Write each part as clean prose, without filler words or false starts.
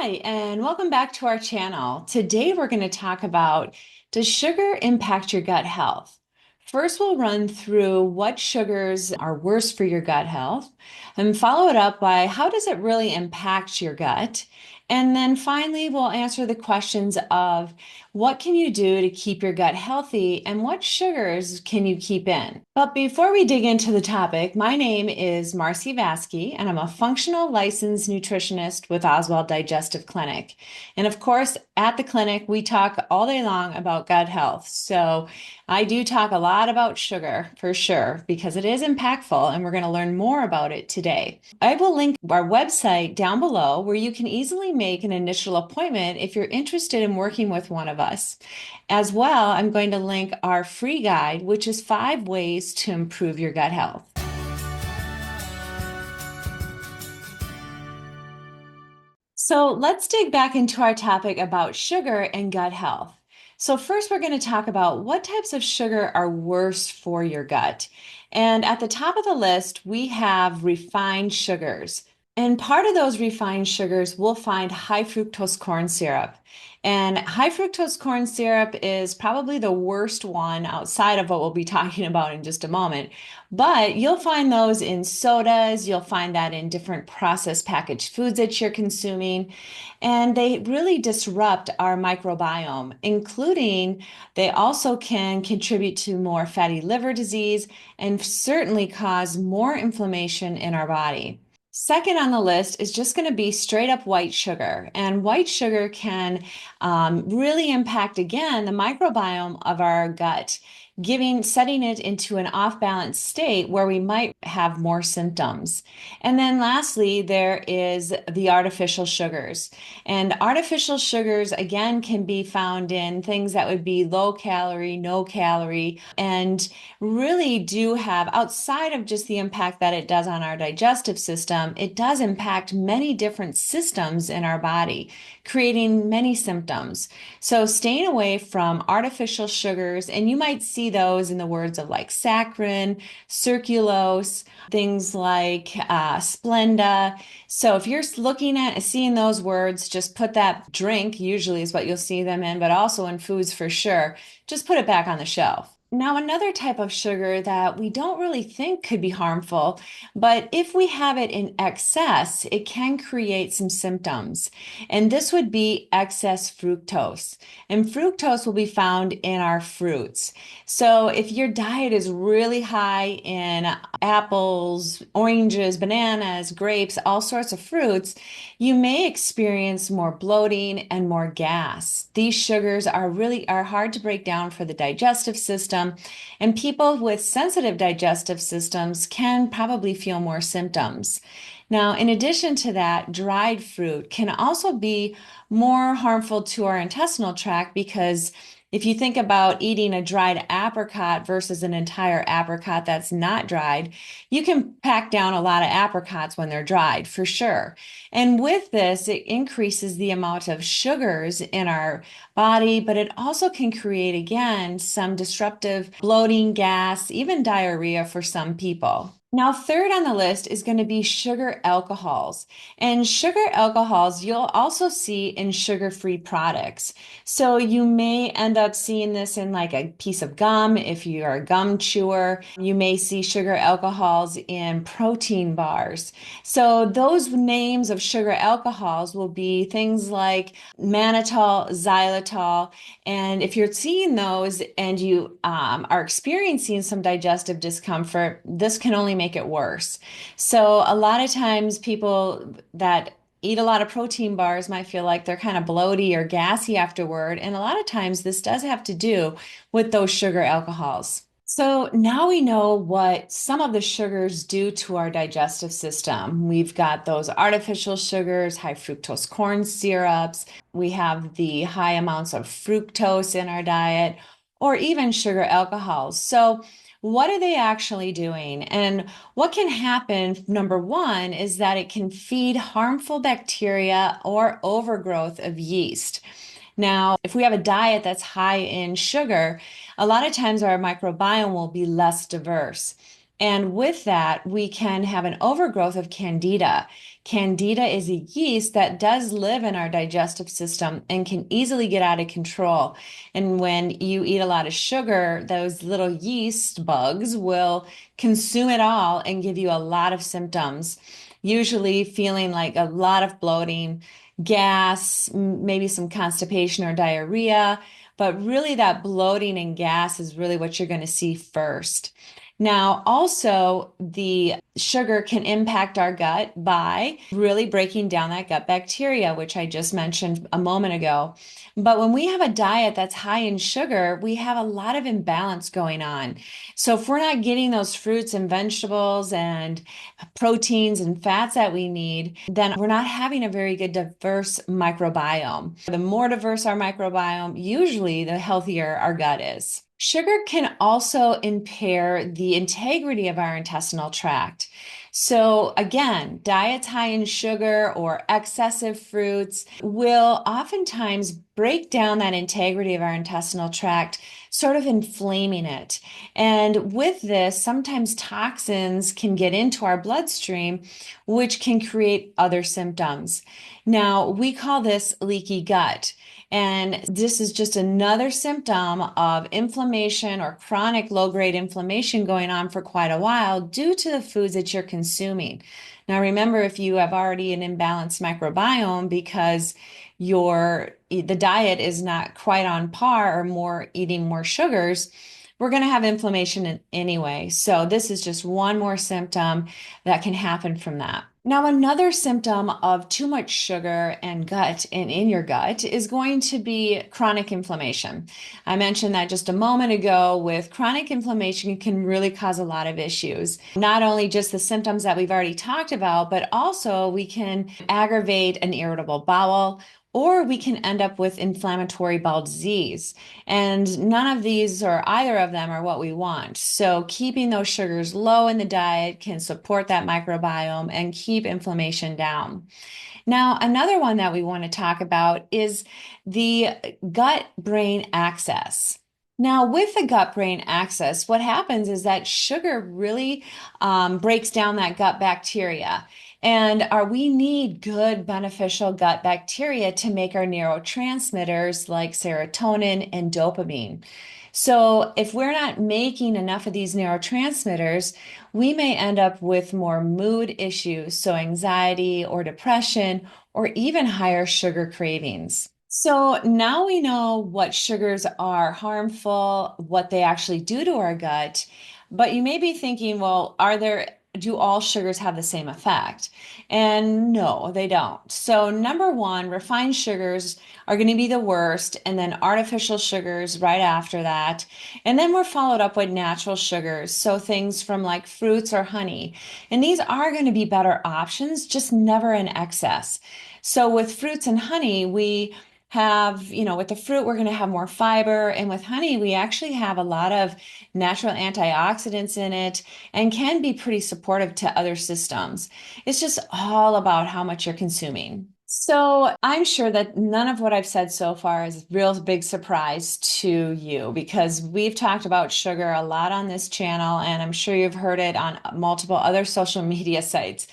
Hi, and welcome back to our channel. Today we're going to talk about, does sugar impact your gut health? First, we'll run through what sugars are worse for your gut health, and follow it up by how does it really impact your gut? And then finally, we'll answer the questions of what can you do to keep your gut healthy and what sugars can you keep in? But before we dig into the topic, my name is Marcy Vasky, and I'm a functional licensed nutritionist with Oswald Digestive Clinic. And of course, at the clinic, we talk all day long about gut health. So I do talk a lot about sugar for sure, because it is impactful, and we're going to learn more about it today. I will link our website down below where you can easily make an initial appointment if you're interested in working with one of us. As well, I'm going to link our free guide, which is 5 ways to improve your gut health. So let's dig back into our topic about sugar and gut health. So first, we're going to talk about what types of sugar are worse for your gut. And at the top of the list, we have refined sugars. And part of those refined sugars, we'll find high fructose corn syrup. And high fructose corn syrup is probably the worst one outside of what we'll be talking about in just a moment. But you'll find those in sodas, you'll find that in different processed packaged foods that you're consuming, and they really disrupt our microbiome, including they also can contribute to more fatty liver disease and certainly cause more inflammation in our body. Second on the list is just going to be straight up white sugar. And white sugar can really impact, again, the microbiome of our gut, setting it into an off-balance state where we might have more symptoms. And then lastly, there is the artificial sugars. And artificial sugars, again, can be found in things that would be low calorie, no calorie, and really do have, outside of just the impact that it does on our digestive system, it does impact many different systems in our body, creating many symptoms. So staying away from artificial sugars, and you might see those in the words of like saccharin, sucralose, things like Splenda. So if you're looking at seeing those words, just put that drink, usually is what you'll see them in, but also in foods for sure. Just put it back on the shelf. Now, another type of sugar that we don't really think could be harmful, but if we have it in excess, it can create some symptoms. And this would be excess fructose. And fructose will be found in our fruits. So if your diet is really high in apples, oranges, bananas, grapes, all sorts of fruits, you may experience more bloating and more gas. These sugars are hard to break down for the digestive system, and people with sensitive digestive systems can probably feel more symptoms. Now, in addition to that, dried fruit can also be more harmful to our intestinal tract, because if you think about eating a dried apricot versus an entire apricot that's not dried, you can pack down a lot of apricots when they're dried, for sure. And with this, it increases the amount of sugars in our body, but it also can create, again, some disruptive bloating, gas, even diarrhea for some people. Now, third on the list is going to be sugar alcohols. And sugar alcohols you'll also see in sugar-free products. So you may end up seeing this in like a piece of gum if you are a gum chewer. You may see sugar alcohols in protein bars. So those names of sugar alcohols will be things like mannitol, xylitol. And if you're seeing those and you are experiencing some digestive discomfort, this can only make it worse. So a lot of times people that eat a lot of protein bars might feel like they're kind of bloaty or gassy afterward. And a lot of times this does have to do with those sugar alcohols. So now we know what some of the sugars do to our digestive system. We've got those artificial sugars, high fructose corn syrups. We have the high amounts of fructose in our diet, or even sugar alcohols. So what are they actually doing? And what can happen, number one, is that it can feed harmful bacteria or overgrowth of yeast. Now, if we have a diet that's high in sugar, a lot of times our microbiome will be less diverse. And with that, we can have an overgrowth of candida. Candida is a yeast that does live in our digestive system and can easily get out of control. And when you eat a lot of sugar, those little yeast bugs will consume it all and give you a lot of symptoms, usually feeling like a lot of bloating, gas, maybe some constipation or diarrhea. But really, that bloating and gas is really what you're going to see first. Now, also, the sugar can impact our gut by really breaking down that gut bacteria, which I just mentioned a moment ago. But when we have a diet that's high in sugar, we have a lot of imbalance going on. So if we're not getting those fruits and vegetables and proteins and fats that we need, then we're not having a very good diverse microbiome. The more diverse our microbiome, usually the healthier our gut is. Sugar can also impair the integrity of our intestinal tract. So, again, diets high in sugar or excessive fruits will oftentimes break down that integrity of our intestinal tract, sort of inflaming it. And with this, sometimes toxins can get into our bloodstream, which can create other symptoms. Now, we call this leaky gut. And this is just another symptom of inflammation or chronic low-grade inflammation going on for quite a while due to the foods that you're consuming. Now, remember, if you have already an imbalanced microbiome because the diet is not quite on par or more eating more sugars, we're going to have inflammation anyway. So this is just one more symptom that can happen from that. Now, another symptom of too much sugar and gut and in your gut is going to be chronic inflammation. I mentioned that just a moment ago. With chronic inflammation, it can really cause a lot of issues. Not only just the symptoms that we've already talked about, but also we can aggravate an irritable bowel, or we can end up with inflammatory bowel disease. And none of these or either of them are what we want. So keeping those sugars low in the diet can support that microbiome and keep inflammation down. Now, another one that we want to talk about is the gut-brain axis. Now, with the gut-brain axis, what happens is that sugar really breaks down that gut bacteria. And we need good beneficial gut bacteria to make our neurotransmitters like serotonin and dopamine. So if we're not making enough of these neurotransmitters, we may end up with more mood issues, so anxiety or depression, or even higher sugar cravings. So now we know what sugars are harmful, what they actually do to our gut. But you may be thinking, well, do all sugars have the same effect? And no, they don't. So, number one, refined sugars are going to be the worst, and then artificial sugars right after that. And then we're followed up with natural sugars. So, things from like fruits or honey. And these are going to be better options, just never in excess. So, with fruits and honey, we have, with the fruit, we're going to have more fiber. And with honey, we actually have a lot of natural antioxidants in it and can be pretty supportive to other systems. It's just all about how much you're consuming. So I'm sure that none of what I've said so far is a real big surprise to you because we've talked about sugar a lot on this channel, and I'm sure you've heard it on multiple other social media sites.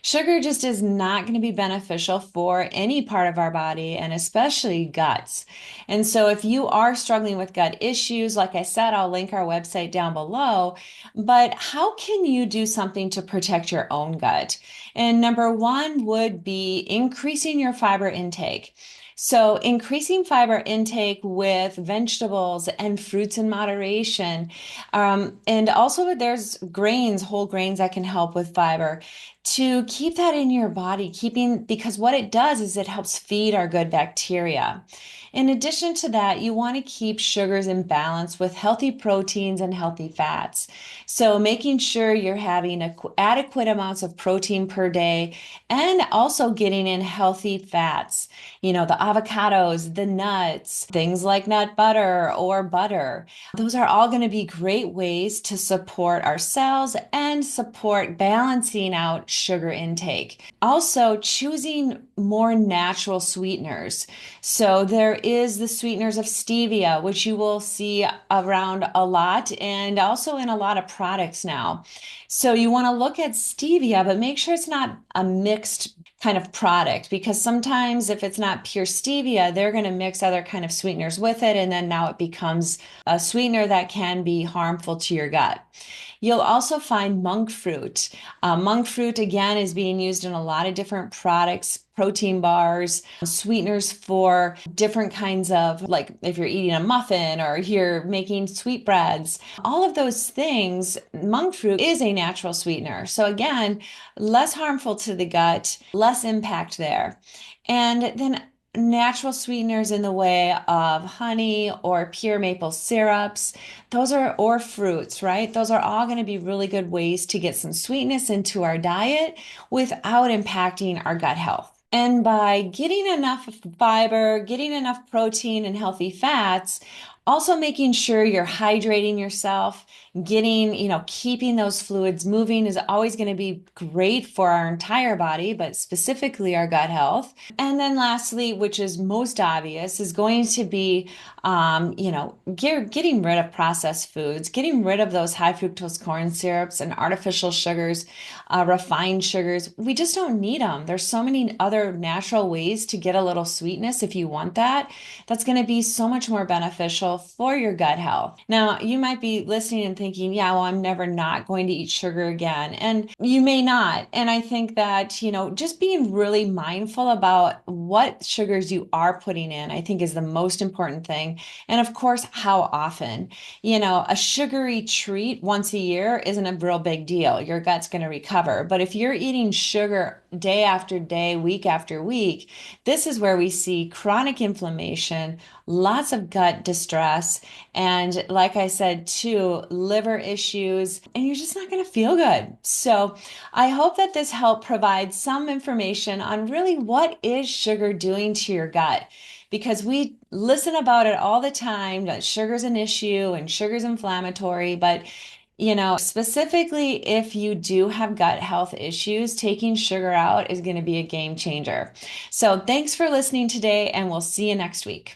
Sugar just is not going to be beneficial for any part of our body and especially guts. And so if you are struggling with gut issues, like I said, I'll link our website down below. But how can you do something to protect your own gut? And number one would be increasing your fiber intake. So, increasing fiber intake with vegetables and fruits in moderation. And also, there's grains, whole grains that can help with fiber to keep that in your body, because what it does is it helps feed our good bacteria. In addition to that, you want to keep sugars in balance with healthy proteins and healthy fats. So making sure you're having adequate amounts of protein per day and also getting in healthy fats, the avocados, the nuts, things like nut butter or butter. Those are all going to be great ways to support our cells and support balancing out sugar intake. Also, choosing more natural sweeteners. So there is the sweeteners of stevia, which you will see around a lot and also in a lot of products now. So you want to look at stevia, but make sure it's not a mixed kind of product because sometimes if it's not pure stevia, they're going to mix other kind of sweeteners with it, and then now it becomes a sweetener that can be harmful to your gut. You'll also find monk fruit. Monk fruit, again, is being used in a lot of different products, protein bars, sweeteners for different kinds of, like if you're eating a muffin or you're making sweetbreads, all of those things, monk fruit is a natural sweetener. So, again, less harmful to the gut, less impact there. And then natural sweeteners in the way of honey or pure maple syrups. Those are, or fruits, right? Those are all going to be really good ways to get some sweetness into our diet without impacting our gut health. And by getting enough fiber, getting enough protein and healthy fats, also making sure you're hydrating yourself, getting, keeping those fluids moving is always going to be great for our entire body, but specifically our gut health. And then lastly, which is most obvious, is going to be, getting rid of processed foods, getting rid of those high fructose corn syrups and artificial sugars, refined sugars. We just don't need them. There's so many other natural ways to get a little sweetness if you want that. That's going to be so much more beneficial for your gut health. Now, you might be listening and thinking, yeah, well, I'm never not going to eat sugar again. And you may not. And I think that, just being really mindful about what sugars you are putting in, I think is the most important thing. And of course, how often. A sugary treat once a year isn't a real big deal. Your gut's going to recover. But if you're eating sugar day after day, week after week, this is where we see chronic inflammation, lots of gut distress, and like I said, too, liver issues, and you're just not going to feel good. So I hope that this helped provide some information on really what is sugar doing to your gut, because we listen about it all the time that sugar's an issue and sugar's inflammatory, but specifically if you do have gut health issues, taking sugar out is going to be a game changer. So thanks for listening today, and we'll see you next week.